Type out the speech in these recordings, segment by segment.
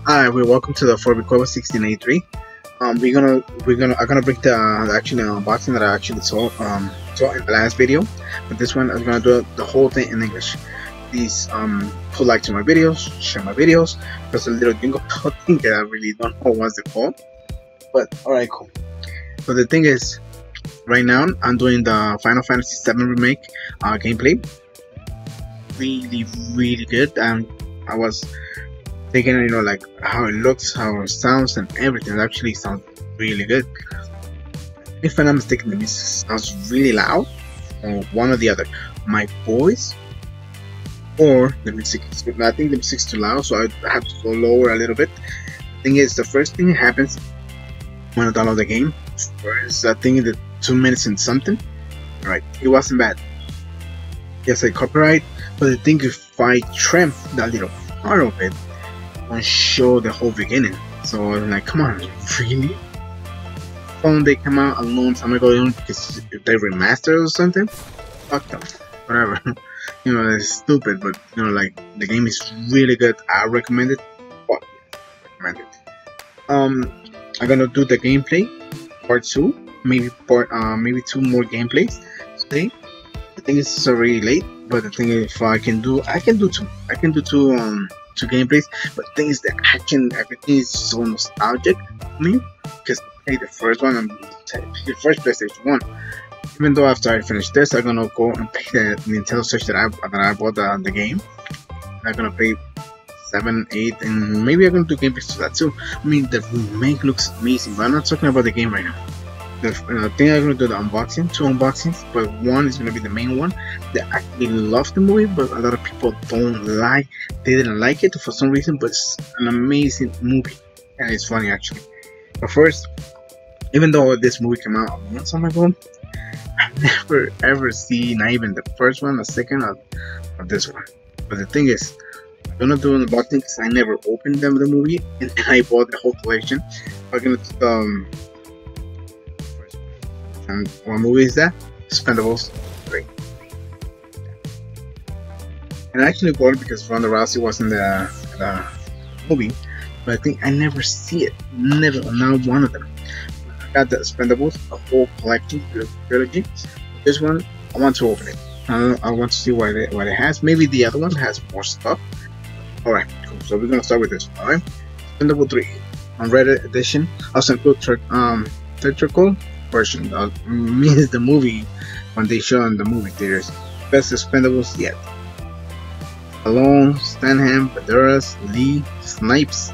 Hi, welcome to the Forbikoba 1683. I'm gonna break the actually unboxing that I actually saw in the last video, but this one I'm gonna do the whole thing in English. Please put like to my videos, share my videos. There's a little jingle bell thing that I really don't know what's it called, but alright, cool. So the thing is, right now I'm doing the Final Fantasy VII remake gameplay. Really good, and I was thinking, like how it looks, how it sounds, and everything. It actually sounds really good. If I'm not mistaken, the music sounds really loud, or one or the other. My voice or the music. I think the music's too loud, so I have to go lower a little bit. The thing is, the first thing that happens when I download the game, first I think the 2 minutes and something. Alright, it wasn't bad. Yes, I copyright, but the thing, if I trim that little part of it, and show the whole beginning. So I'm like, come on, really? Phone they come out a long time ago, because if they remastered or something, fuck them, whatever. It's stupid, but like the game is really good. I recommend it. Fuck yeah, recommend it. I'm gonna do the gameplay part 2, maybe 2 more gameplays today. I think it's already late, but the thing is, if I can do 2. I can do 2 gameplays, but the thing is, the action, everything is so nostalgic to me, because I played the first one and the first PlayStation 1. Even though after I finish this, I'm gonna go and play the Nintendo Switch that I bought the game. I'm gonna play 7, 8, and maybe I'm gonna do gameplays to that too. I mean, the remake looks amazing, but I'm not talking about the game right now. The thing I'm gonna do the unboxing, 2 unboxings, but one is gonna be the main one. That I actually love the movie, but a lot of people they didn't like it for some reason. But it's an amazing movie, and it's funny actually. But first, even though this movie came out a long time ago, I've never ever seen not even the first one, the second, or this one. But the thing is, I'm gonna do an unboxing because I never opened the movie, and I bought the whole collection. I'm gonna do and what movie is that? Expendables 3. And I actually bought it because Ronda Rousey was in the movie, but I think I never see it. Never, not one of them. I got the Expendables, the whole collection, the trilogy. This one, I want to open it. I want to see what it has. Maybe the other one has more stuff. Alright, cool. So we're gonna start with this one, alright? Expendable 3, unrated edition. Also include theatrical version means the movie when they show in the movie theaters. Best Expendables yet. Stallone, Stanham, Banderas, Lee, Snipes,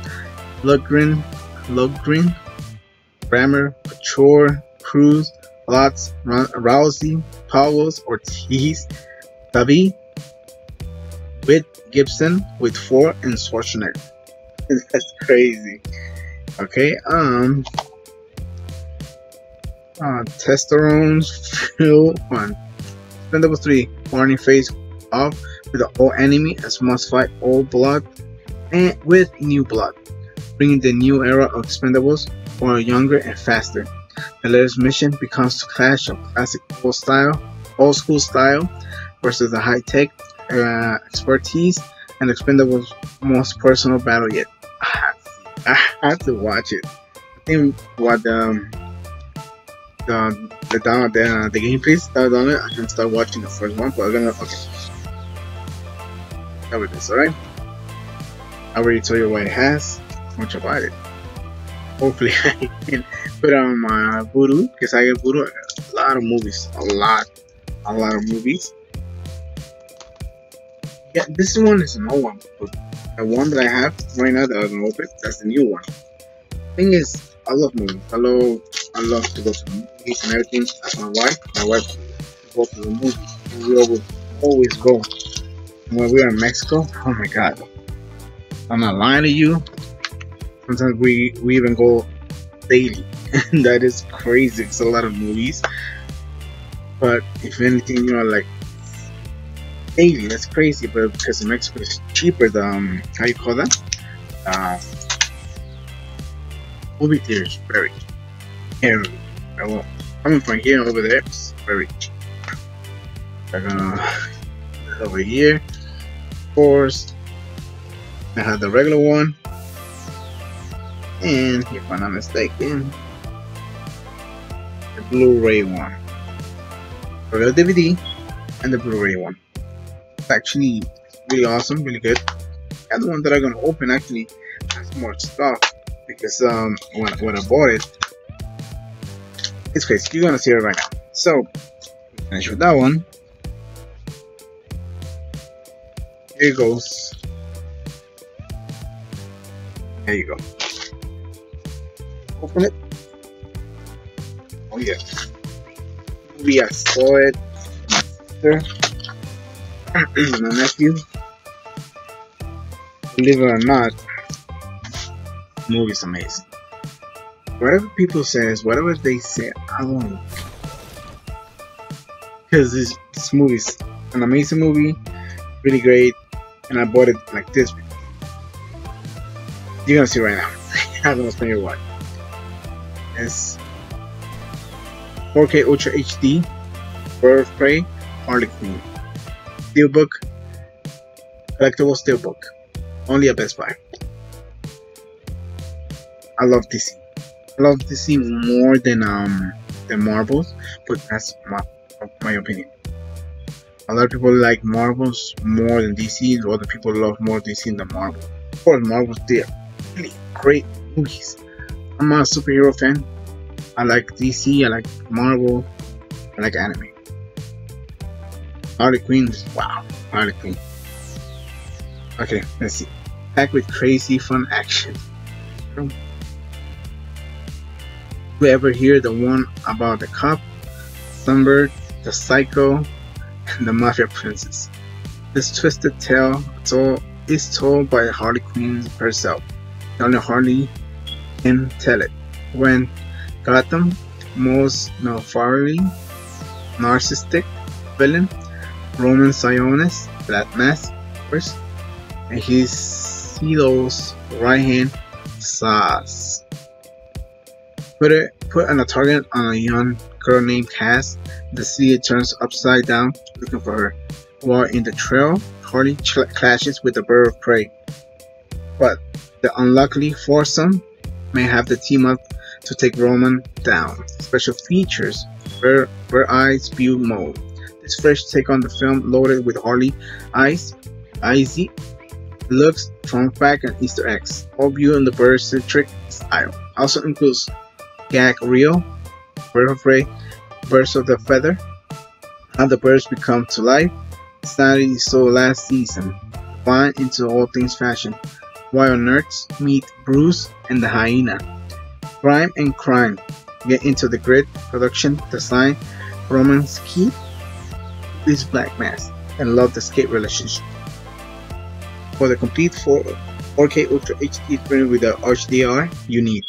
Lundgren, Kramer, Couture, Cruz, Lotz, Rousey, Powers, Ortiz, Davi, Witt, Gibson, with 4, and Schwarzenegger. That's crazy. Okay, Testosterone's Phil 1. Expendables 3, warning face off with the old enemy as must fight old blood and with new blood, bringing the new era of Expendables for younger and faster. The latest mission becomes a clash of classic old school style versus the high tech expertise and Expendables' most personal battle yet. I had to watch it. I think what the gameplays that on it, I can start watching the first one, but I'm gonna start with this, alright? I already told you what it has, much about it. Hopefully I can put it on my Voodoo, because I get Voodoo a lot of movies, a lot of movies. Yeah, this one is an old one, but the one that I have right now that I'm gonna open, that's the new one. Thing is, I love movies. I love to go to the movies and everything. That's my wife. My wife goes to the movies. And we always go. And when we are in Mexico, oh my god. I'm not lying to you. Sometimes we even go daily. And that is crazy. It's a lot of movies. But if anything, like daily, that's crazy. But because in Mexico it's cheaper, the how you call that? Movie theaters, very well, coming from here and over there, it's very cheap. I'm gonna over here, of course. I have the regular one, and if I'm not mistaken, the Blu-ray one. For the DVD and the Blu-ray one. It's actually really awesome, really good. The other one that I'm gonna open actually has more stuff because when I bought it, it's crazy. You're gonna see it right now. So finish with that one. Here it goes. There you go. Open it. Oh yeah. Movie I saw it. My sister, my nephew. Believe it or not, the movie's amazing. Whatever people says, whatever they say, I won't. Because this movie's an amazing movie, really great, and I bought it like this. You're gonna see right now. I'm gonna explain you why. It's 4K Ultra HD, Bird of Prey, Harley Quinn. Steelbook, collectible steelbook. Only at Best Buy. I love DC. I love DC more than Marvels, but that's my opinion. A lot of people like Marvels more than DC. Other people love more DC than Marvel. Of course, Marvels, they're really great movies. I'm a superhero fan. I like DC, I like Marvel, I like anime. Harley Quinn, wow, Harley Quinn. Okay, let's see. Packed with crazy fun action. You ever hear the one about the cop, Sunbird, the psycho, and the mafia princess? This twisted tale is told by Harley Quinn herself. Only Harley can tell it. When Gotham most notoriously narcissistic villain, Roman Sionis, Black Mask, of course, and his CEO's right hand, Sauce. Put on a target on a young girl named Cass. The city turns upside down looking for her. While in the trail, Harley clashes with the Bird of Prey. But the unlucky foursome may have to team up to take Roman down. Special features: Bird Eyes View Mode. This fresh take on the film, loaded with Harley Eyes, Easy looks, fun fact, and Easter eggs, all viewed in the Bird-centric style. Also includes gag reel, Bird of Prey, Birds of the Feather, how the birds become to life, Saturday So last season, Fine into all things fashion, Wild Nerds meet Bruce and the Hyena, Crime and Crime, get into the grid, production, design, romance key, this Black Mask, and love the skate relationship. For the complete 4K Ultra HD print with the HDR, you need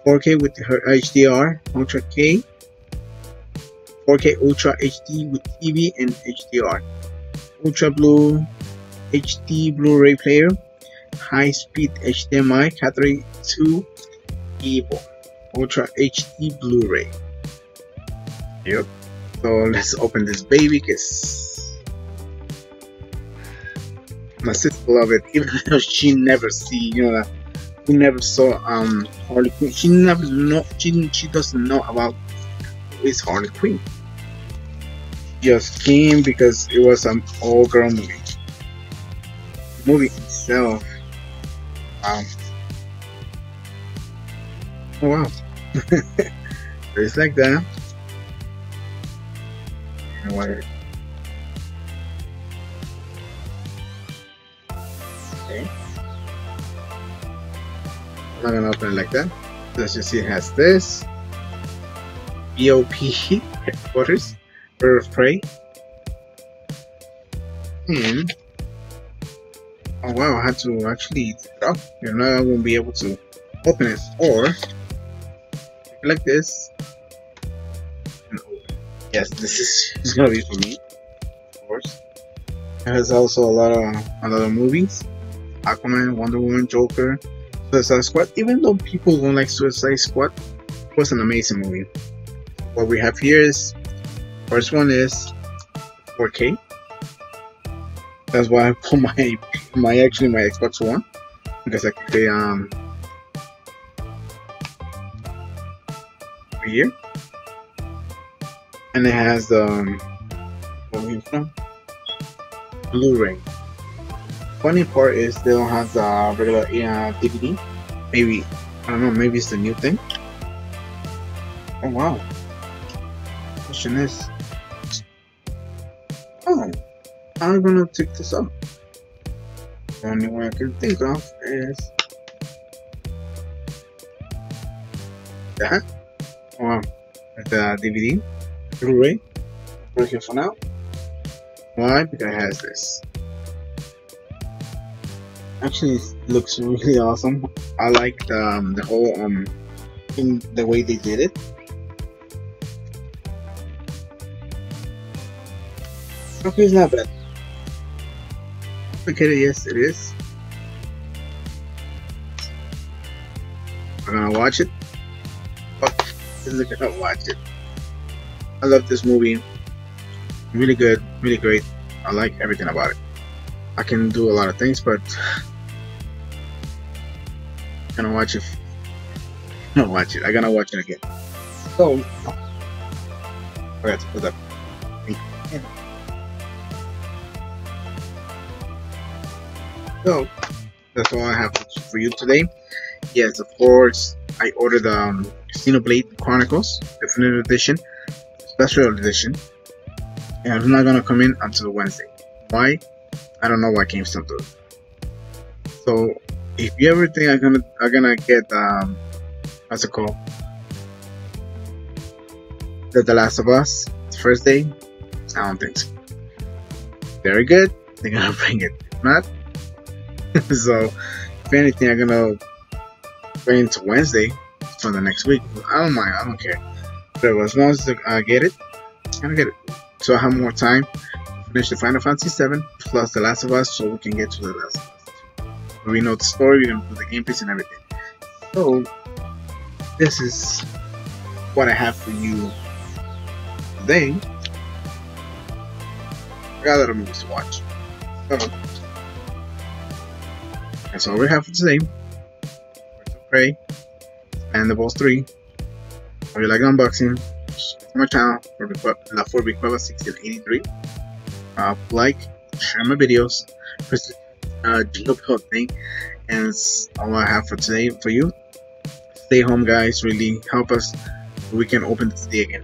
4K with her HDR, Ultra K, 4K Ultra HD with TV and HDR, Ultra Blue HD Blu-ray player, high-speed HDMI Category 2 cable, Ultra HD Blu-ray. Yep. So let's open this baby, because my sister love it, even though she never see, we never saw Harley Quinn. She never know. She doesn't know about who is Harley Quinn. She just came because it was an all-girl movie. The movie itself, wow. Oh wow. It's like that. And what? Okay. I'm not gonna open it like that. Let's just see, it has this BOP headquarters, Bird of Prey, and oh wow, I had to actually take it off. I won't be able to open it, or like this and open. Yes, this is gonna be for me, of course. It has also a lot of movies: Aquaman, Wonder Woman, Joker, Suicide Squad. Even though people don't like Suicide Squad, it was an amazing movie. What we have here is, first one is 4K. That's why I put my Xbox One, because I can play here, and it has the what we from Blu-ray. Funny part is they don't have the regular DVD. Maybe, I don't know, maybe it's the new thing. Oh wow. Question is, oh, how am I gonna take this up? The only one I can think of is that. Wow, the DVD, Blu-ray. Put it here for now. Why? Because it has this. Actually, it looks really awesome. I like the whole in the way they did it. Okay, it's not bad. Okay, yes, it is. I'm gonna watch it. Oh, I'm gonna watch it. I love this movie. Really good, really great. I like everything about it. I can do a lot of things, but I'm gonna watch it. I'm gonna watch it. I'm gonna watch it again. So, I forgot to put that. So, that's all I have for you today. Yes, of course, I ordered Xenoblade Chronicles Definitive Edition, Special Edition, and it's not gonna come in until Wednesday. Why? I don't know why GameStop do it. So, if you ever think I'm gonna get what's it called? The Last of Us first day, I don't think so. Very good, they're gonna bring it. If not, so if anything, I'm gonna bring it to Wednesday for the next week. I don't mind, I don't care. But as long as I get it, I'm gonna get it. So I have more time to finish the Final Fantasy 7 plus The Last of Us, so we can get to The Last of Us. We know the story, we're gonna do the gameplays and everything. So this is what I have for you today. I got a lot of movies to watch. So that's all we have for today. Pray, Fantabulous 3. If you like unboxing, subscribe to my channel for Big Baba 1683. Like, share my videos, press the jingle bell thing, and that's all I have for today for you. Stay home, guys. Really help us so we can open the city again.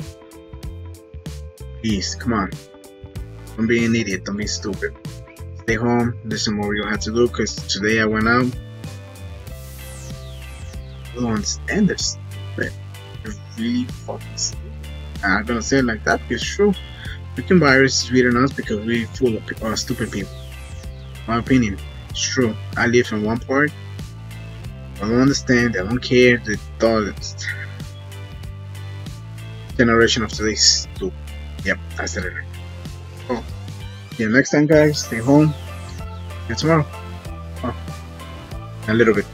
Please, come on. Don't be an idiot. Don't be stupid. Stay home. There's some more you have to do because today I went out. I don't understand this. But they're really fucking stupid. I'm gonna say it like that because it's true. Freaking virus is beating us because we're full of stupid people. My opinion. It's true. I live in one part. I don't understand. I don't care. They thought it's generation of today is stupid. Yep, I said it right. Oh, yeah. Next time, guys. Stay home. And tomorrow. Oh, a little bit.